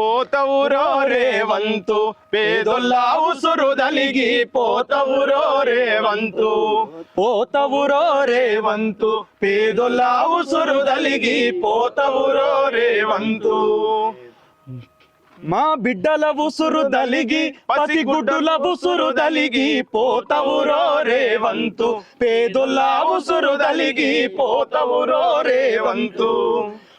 పోతవురో రేవంతు పేదొల్ల ఉసురు దలిగి పోతవురో రేవంతు పోతవురో రేవంతు పేదొల్ల ఉసురు దలిగి పోతవురో రేవంతు మా బిడ్డల ఉసురు దలిగి పసిగుడ్డుల ఉసురు దలిగి పోతవురో రేవంతు పేదొల్ల ఉసురు దలిగి పోతవురో రేవంతు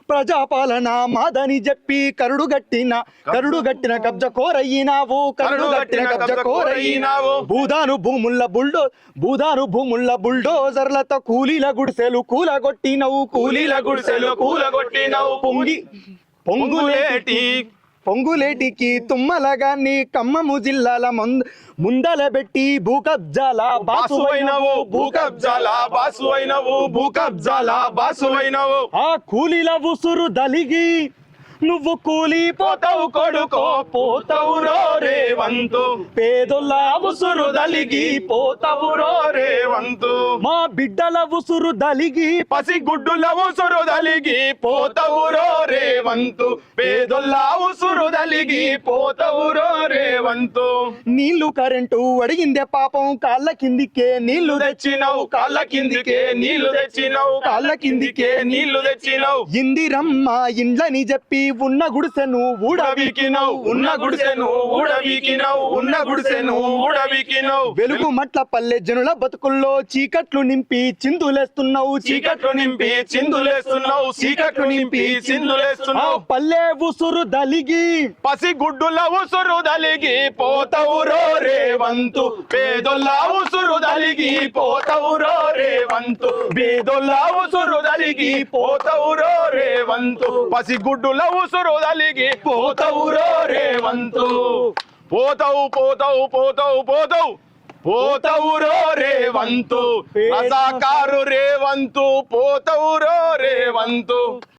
ప్రజాపాలన మాదని చెప్పి కరుడుగట్టిన కబ్జ కోరయ్యినావు కరుడుగట్టిన కబ్జ కోరయ్యినావు భూదాను భూముల్ల బుల్డోజర్లతో కూలీల గుడిసెలు కూలగొట్టినవు కూలీల గుడిసెలు కూలగొట్టినవు పొంగులేటికి తుమ్మలగాన్ని ఖమ్మము జిల్లాల ముందల పెట్టి భూకబ్జాల బాసువైనవు ఆ కూలీల ఉసురు దలిగి నువ్వు కూలిపోతావు కొడుకో పోతవురో రేవంతు పేదొల్ల ఉసురు దలిగి పోతవురో రేవంతు మా బిడ్డల ఉసురు దలిగి పసిగుడ్డుల ఉసురు దలిగి పోతవురో రేవంతు పేదొల్ల ఉసురు దలిగి పోతవురో రేవంతు నీళ్లు కరెంటు అడిగిందే పాపం కాళ్ళ కిందికే నీళ్లు తెచ్చినవు కాళ్ళ కిందికే నీళ్లు తెచ్చినవు ఇందిరమ్మ ఇండ్లని చెప్పి ఉన్న గుడిసెను ఊడబీకినవు వెలుగు మట్ల పల్లె జనుల బతుకుల్లో చీకట్లు నింపి చిందులేస్తున్నావు పల్లె ఉసురు దలిగి పసిగుడ్డుల ఉసురు దలిగి పోతవురో రేవంతు పేదొల్ల ఉసురు దలిగి పోతవురో రేవంతు పేదొల్ల ఉసురు దలిగి పోతవురో రేవంతు పసిగుడ్డుల ఉసురు దలిగి పోతవురో రేవంతు పోతవురో రేవంతు రసాకారు రేవంతు పోతవురో రేవంతు